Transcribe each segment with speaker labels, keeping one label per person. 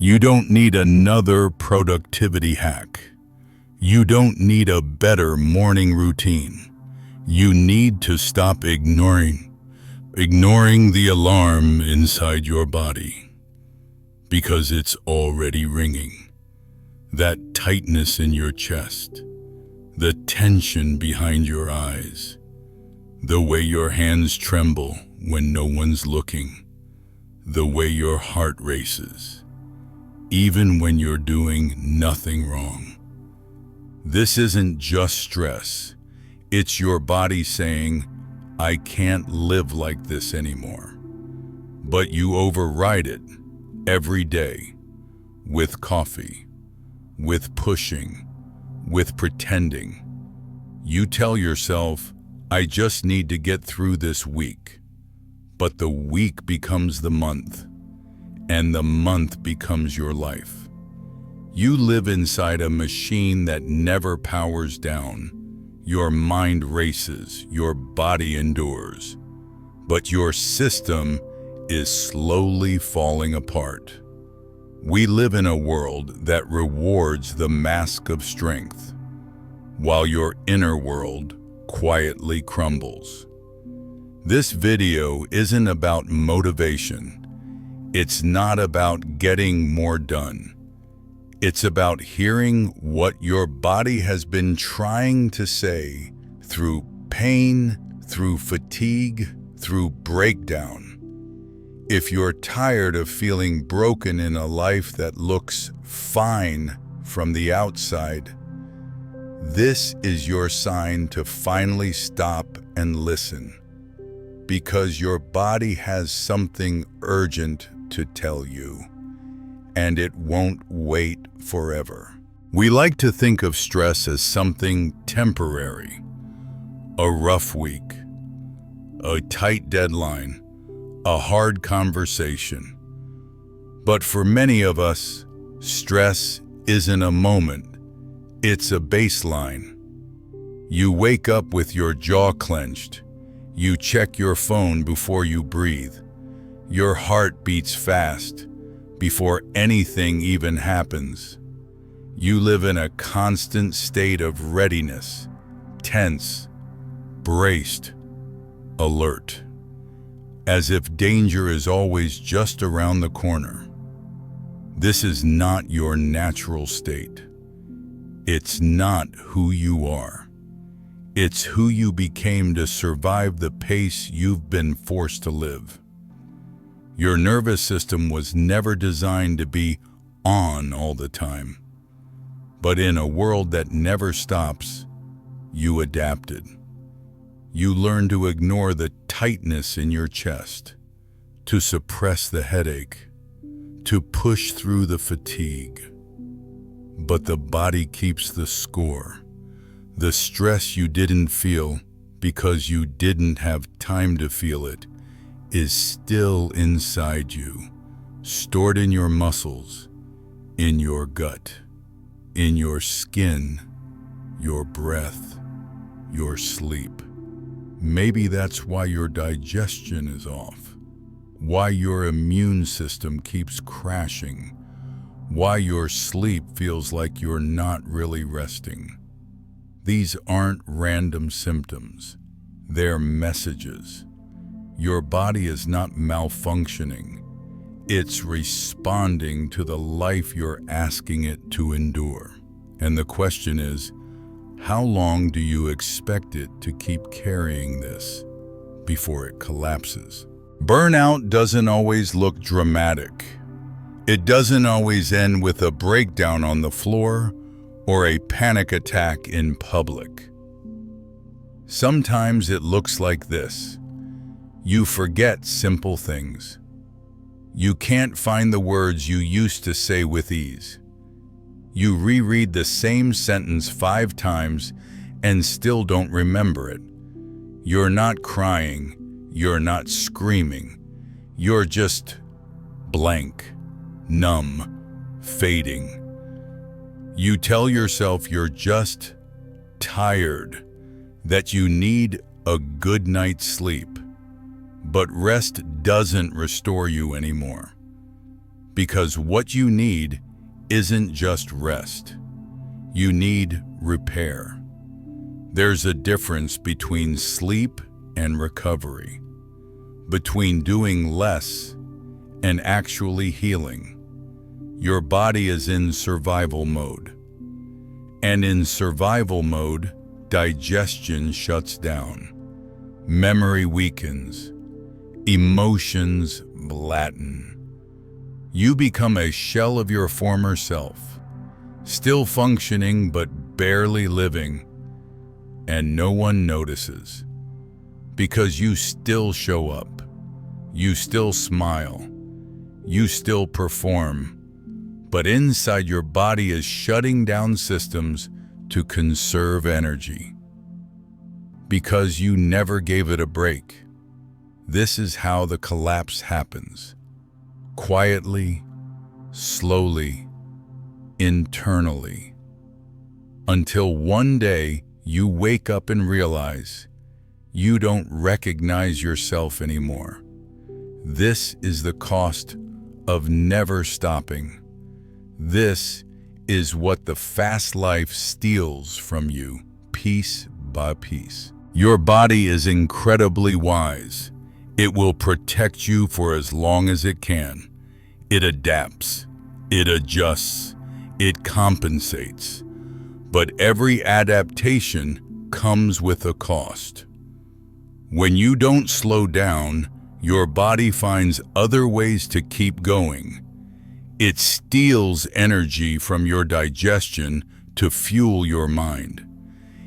Speaker 1: You don't need another productivity hack. You don't need a better morning routine. You need to stop ignoring the alarm inside your body, because it's already ringing. That tightness in your chest, the tension behind your eyes, the way your hands tremble when no one's looking, the way your heart races, even when you're doing nothing wrong. This isn't just stress. It's your body saying, I can't live like this anymore. But you override it every day with coffee, with pushing, with pretending. You tell yourself, I just need to get through this week. But the week becomes the month, and the month becomes your life. You live inside a machine that never powers down. Your mind races, your body endures, but your system is slowly falling apart. We live in a world that rewards the mask of strength, while your inner world quietly crumbles. This video isn't about motivation. It's not about getting more done. It's about hearing what your body has been trying to say through pain, through fatigue, through breakdown. If you're tired of feeling broken in a life that looks fine from the outside, this is your sign to finally stop and listen, because your body has something urgent to tell you, and it won't wait forever. We like to think of stress as something temporary, a rough week, a tight deadline, a hard conversation. But for many of us, stress isn't a moment, it's a baseline. You wake up with your jaw clenched. You check your phone before you breathe. Your heart beats fast before anything even happens. You live in a constant state of readiness, tense, braced, alert, as if danger is always just around the corner. This is not your natural state. It's not who you are. It's who you became to survive the pace you've been forced to live. Your nervous system was never designed to be on all the time. But in a world that never stops, you adapted. You learned to ignore the tightness in your chest, to suppress the headache, to push through the fatigue. But the body keeps the score. The stress you didn't feel because you didn't have time to feel it is still inside you, stored in your muscles, in your gut, in your skin, your breath, your sleep. Maybe that's why your digestion is off, why your immune system keeps crashing, why your sleep feels like you're not really resting. These aren't random symptoms, they're messages. Your body is not malfunctioning. It's responding to the life you're asking it to endure. And the question is, how long do you expect it to keep carrying this before it collapses? Burnout doesn't always look dramatic. It doesn't always end with a breakdown on the floor or a panic attack in public. Sometimes it looks like this. You forget simple things. You can't find the words you used to say with ease. You reread the same sentence 5 times and still don't remember it. You're not crying. You're not screaming. You're just blank, numb, fading. You tell yourself you're just tired, that you need a good night's sleep. But rest doesn't restore you anymore, Because what you need isn't just rest. You need repair. There's a difference between sleep and recovery, between doing less and actually healing. Your body is in survival mode. And in survival mode, digestion shuts down. Memory weakens. Emotions flatten. You become a shell of your former self, still functioning but barely living, and no one notices. Because you still show up. You still smile. You still perform. But inside your body is shutting down systems to conserve energy. Because you never gave it a break. This is how the collapse happens. Quietly, slowly, internally. Until one day you wake up and realize you don't recognize yourself anymore. This is the cost of never stopping. This is what the fast life steals from you, piece by piece. Your body is incredibly wise. It will protect you for as long as it can. It adapts, it adjusts, it compensates. But every adaptation comes with a cost. When you don't slow down, your body finds other ways to keep going. It steals energy from your digestion to fuel your mind.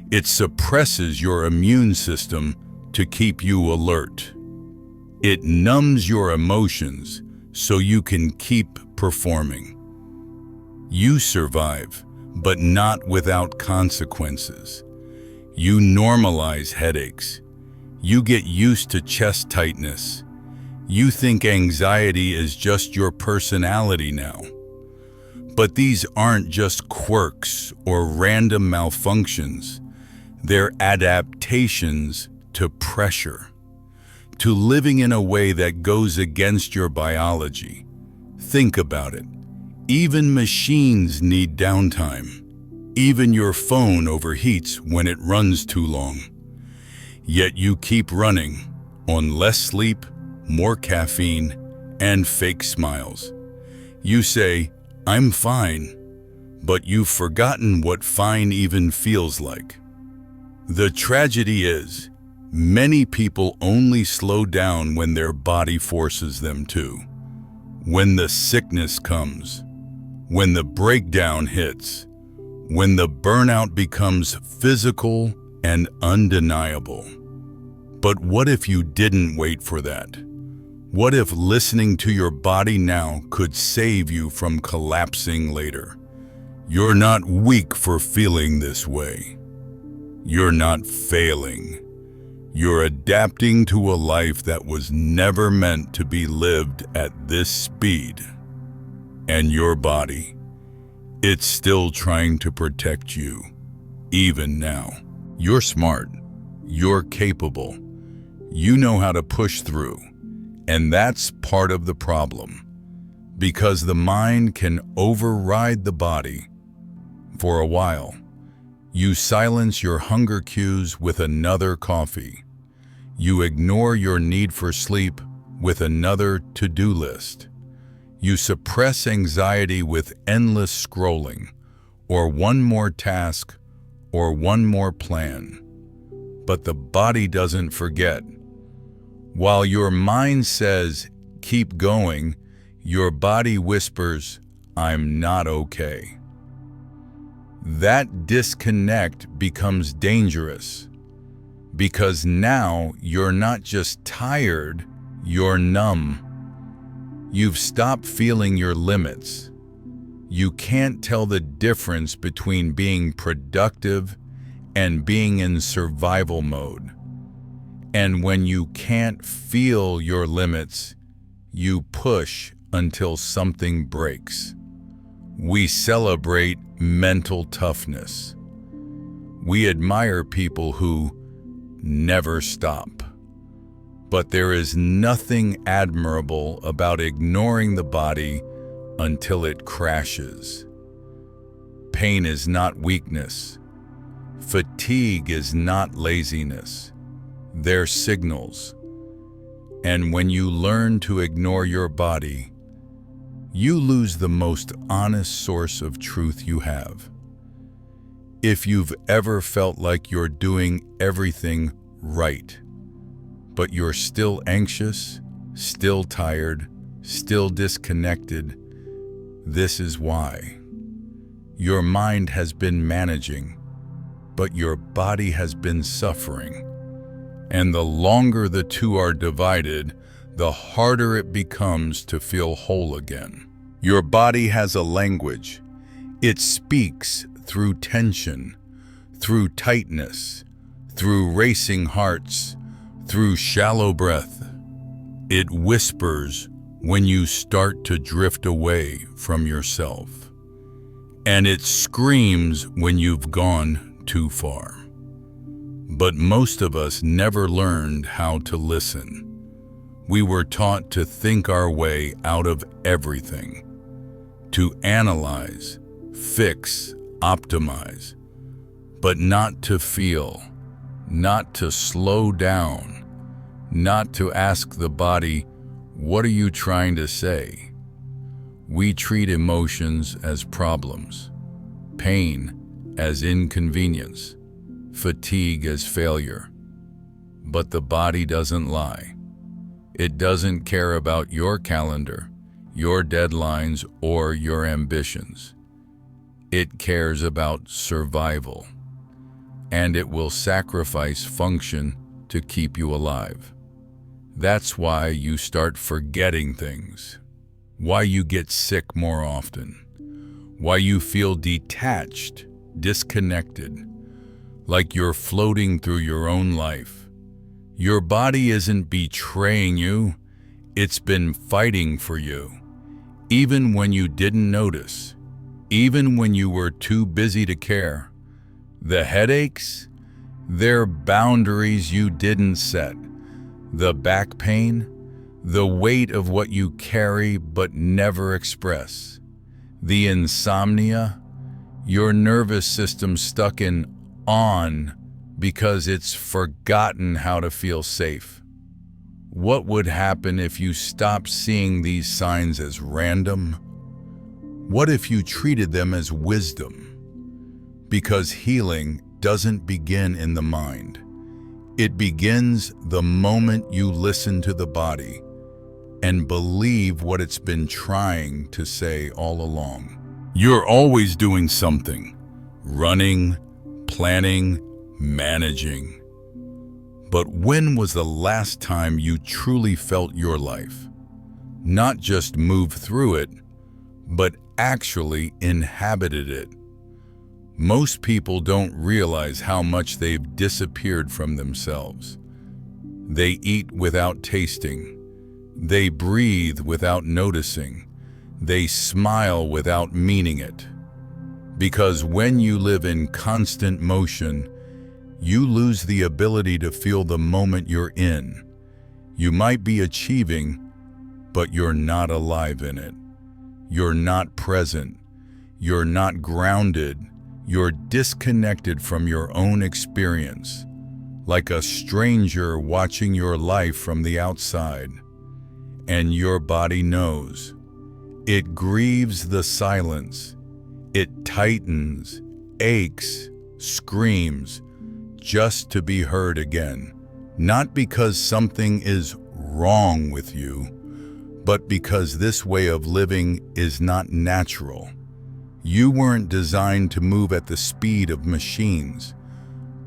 Speaker 1: It suppresses your immune system to keep you alert. It numbs your emotions so you can keep performing. You survive, but not without consequences. You normalize headaches. You get used to chest tightness. You think anxiety is just your personality now. But these aren't just quirks or random malfunctions. They're adaptations to pressure, to living in a way that goes against your biology. Think about it. Even machines need downtime. Even your phone overheats when it runs too long. Yet you keep running on less sleep, more caffeine, and fake smiles. You say, "I'm fine," but you've forgotten what fine even feels like. The tragedy is, many people only slow down when their body forces them to. When the sickness comes, when the breakdown hits, when the burnout becomes physical and undeniable. But what if you didn't wait for that? What if listening to your body now could save you from collapsing later? You're not weak for feeling this way. You're not failing. You're adapting to a life that was never meant to be lived at this speed. And your body, it's still trying to protect you, even now. You're smart. You're capable. You know how to push through. And that's part of the problem, because the mind can override the body. For a while, you silence your hunger cues with another coffee. You ignore your need for sleep with another to-do list. You suppress anxiety with endless scrolling, or one more task, or one more plan. But the body doesn't forget. While your mind says, "Keep going," your body whispers, "I'm not okay." That disconnect becomes dangerous, because now you're not just tired, you're numb. You've stopped feeling your limits. You can't tell the difference between being productive and being in survival mode. And when you can't feel your limits, you push until something breaks. We celebrate mental toughness. We admire people who never stop. But there is nothing admirable about ignoring the body until it crashes. Pain is not weakness. Fatigue is not laziness. They're signals. And when you learn to ignore your body, you lose the most honest source of truth you have. If you've ever felt like you're doing everything right, but you're still anxious, still tired, still disconnected, this is why. Your mind has been managing, but your body has been suffering. And the longer the two are divided, the harder it becomes to feel whole again. Your body has a language. It speaks through tension, through tightness, through racing hearts, through shallow breath. It whispers when you start to drift away from yourself. And it screams when you've gone too far. But most of us never learned how to listen. We were taught to think our way out of everything, to analyze, fix, optimize, but not to feel, not to slow down, not to ask the body, "What are you trying to say?" We treat emotions as problems, pain as inconvenience, fatigue as failure. But the body doesn't lie. It doesn't care about your calendar, your deadlines, or your ambitions. It cares about survival, and it will sacrifice function to keep you alive. That's why you start forgetting things, why you get sick more often, why you feel detached, disconnected, like you're floating through your own life. Your body isn't betraying you, it's been fighting for you, even when you didn't notice, even when you were too busy to care. The headaches, they're boundaries you didn't set. The back pain, the weight of what you carry but never express. The insomnia, your nervous system stuck in on because it's forgotten how to feel safe. What would happen if you stopped seeing these signs as random? What if you treated them as wisdom? Because healing doesn't begin in the mind. It begins the moment you listen to the body and believe what it's been trying to say all along. You're always doing something, running, planning, managing. But when was the last time you truly felt your life? Not just moved through it, but actually inhabited it. Most people don't realize how much they've disappeared from themselves. They eat without tasting. They breathe without noticing. They smile without meaning it. Because when you live in constant motion, you lose the ability to feel the moment you're in. You might be achieving, but you're not alive in it. You're not present. You're not grounded. You're disconnected from your own experience, like a stranger watching your life from the outside. And your body knows. It grieves the silence. It tightens, aches, screams, just to be heard again. Not because something is wrong with you, but because this way of living is not natural. You weren't designed to move at the speed of machines,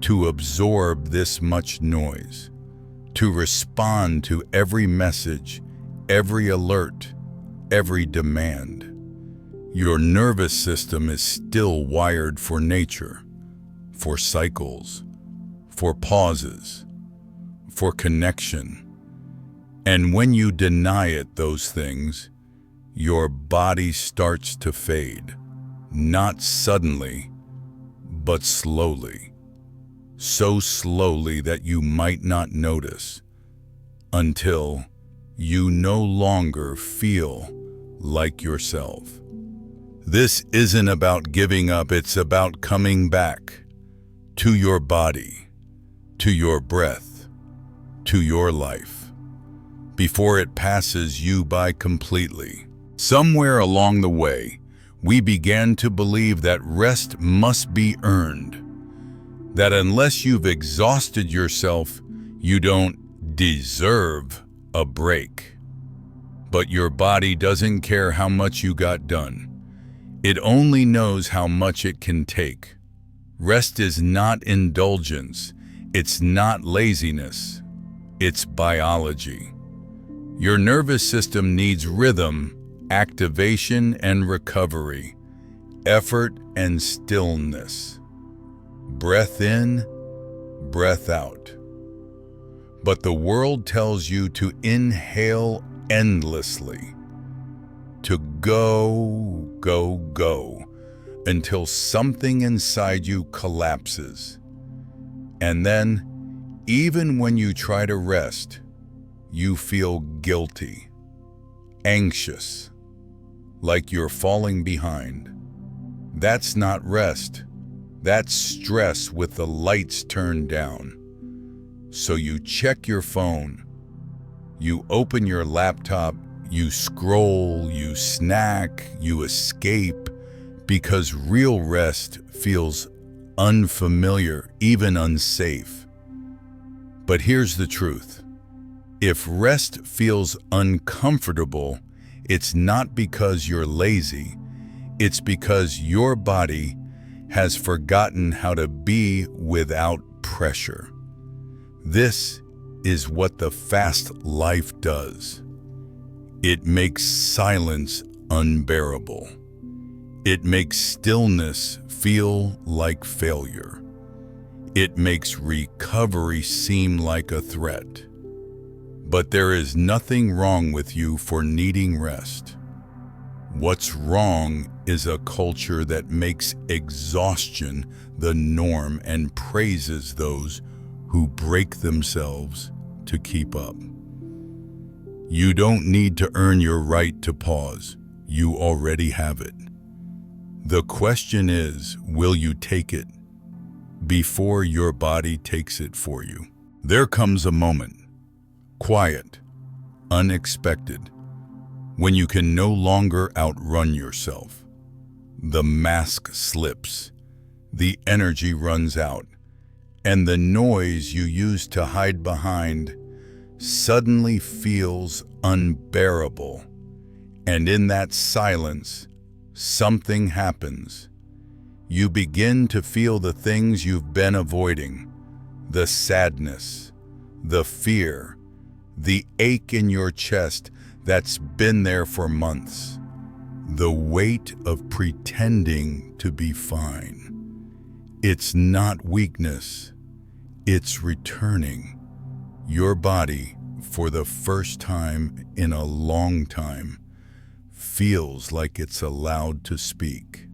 Speaker 1: to absorb this much noise, to respond to every message, every alert, every demand. Your nervous system is still wired for nature, for cycles, for pauses, for connection. And when you deny it those things, your body starts to fade. Not suddenly, but slowly. So slowly that you might not notice, until you no longer feel like yourself. This isn't about giving up, it's about coming back to your body, to your breath, to your life, before it passes you by completely. Somewhere along the way, we began to believe that rest must be earned, that unless you've exhausted yourself, you don't deserve a break. But your body doesn't care how much you got done. It only knows how much it can take. Rest is not indulgence. It's not laziness. It's biology. Your nervous system needs rhythm, activation and recovery, effort and stillness. Breath in, breath out. But the world tells you to inhale endlessly, to go, go, go, until something inside you collapses. And then, even when you try to rest, you feel guilty, anxious, like you're falling behind. That's not rest. That's stress with the lights turned down. So you check your phone, you open your laptop, you scroll, you snack, you escape, because real rest feels unfamiliar, even unsafe. But here's the truth. If rest feels uncomfortable, it's not because you're lazy, it's because your body has forgotten how to be without pressure. This is what the fast life does. It makes silence unbearable. It makes stillness feel like failure. It makes recovery seem like a threat. But there is nothing wrong with you for needing rest. What's wrong is a culture that makes exhaustion the norm and praises those who break themselves to keep up. You don't need to earn your right to pause. You already have it. The question is, will you take it before your body takes it for you? There comes a moment, quiet, unexpected, when you can no longer outrun yourself. The mask slips, the energy runs out, and the noise you used to hide behind suddenly feels unbearable. And in that silence, something happens. You begin to feel the things you've been avoiding, the sadness, the fear, the ache in your chest that's been there for months, the weight of pretending to be fine. It's not weakness, it's returning. Your body, for the first time in a long time, feels like it's allowed to speak,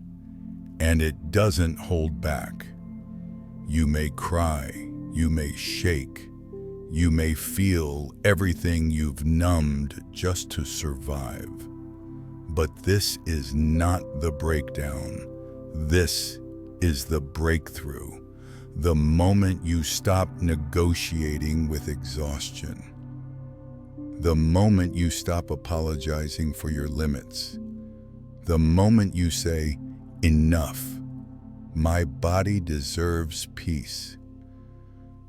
Speaker 1: and it doesn't hold back. You may cry, you may shake, you may feel everything you've numbed just to survive. But this is not the breakdown. This is the breakthrough. The moment you stop negotiating with exhaustion. The moment you stop apologizing for your limits. The moment you say, enough. My body deserves peace.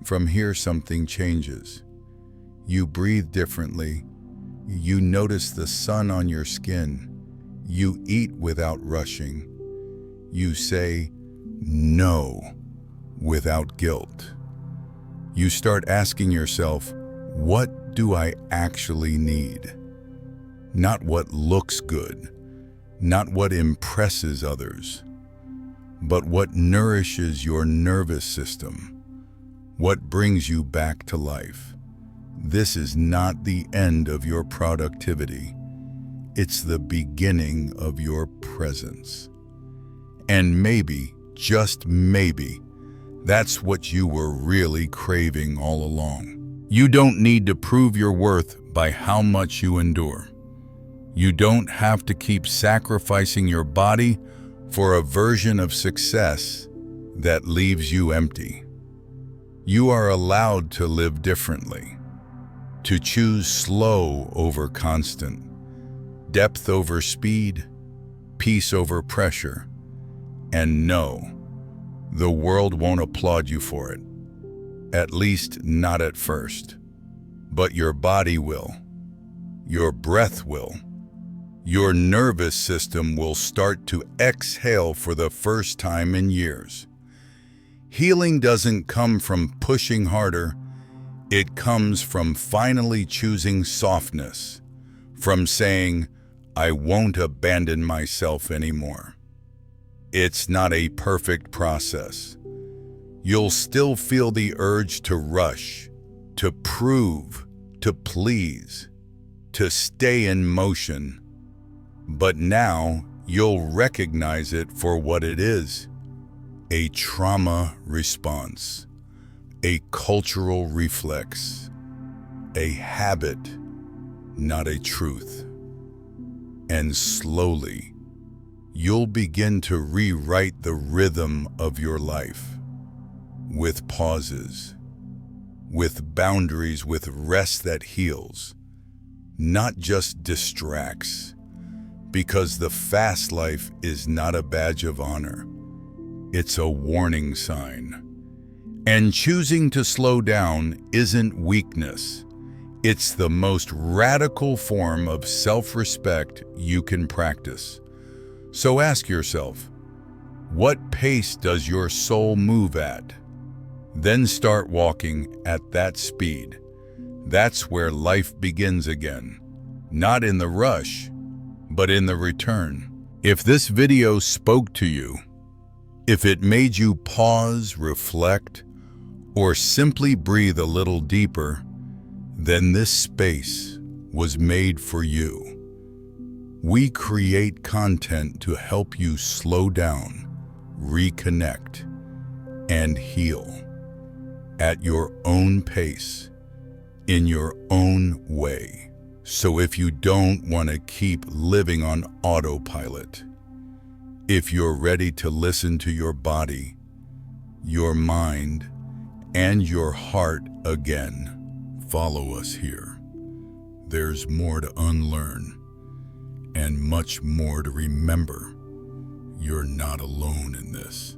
Speaker 1: From here, something changes. You breathe differently. You notice the sun on your skin. You eat without rushing. You say no without guilt. You start asking yourself, what do I actually need? Not what looks good, not what impresses others, but what nourishes your nervous system, what brings you back to life. This is not the end of your productivity. It's the beginning of your presence. And maybe, just maybe, that's what you were really craving all along. You don't need to prove your worth by how much you endure. You don't have to keep sacrificing your body for a version of success that leaves you empty. You are allowed to live differently, to choose slow over constant, depth over speed, peace over pressure. And no, the world won't applaud you for it, at least not at first. But your body will, your breath will, your nervous system will start to exhale for the first time in years. Healing doesn't come from pushing harder, it comes from finally choosing softness, from saying, I won't abandon myself anymore. It's not a perfect process. You'll still feel the urge to rush, to prove, to please, to stay in motion. But now you'll recognize it for what it is: a trauma response, a cultural reflex, a habit, not a truth. And slowly, you'll begin to rewrite the rhythm of your life, with pauses, with boundaries, with rest that heals, not just distracts, because the fast life is not a badge of honor. It's a warning sign. And choosing to slow down isn't weakness. It's the most radical form of self-respect you can practice. So ask yourself, what pace does your soul move at? Then start walking at that speed. That's where life begins again. Not in the rush, but in the return. If this video spoke to you, if it made you pause, reflect, or simply breathe a little deeper, then this space was made for you. We create content to help you slow down, reconnect, and heal at your own pace, in your own way. So if you don't want to keep living on autopilot, if you're ready to listen to your body, your mind, and your heart again, follow us here. There's more to unlearn and much more to remember. You're not alone in this.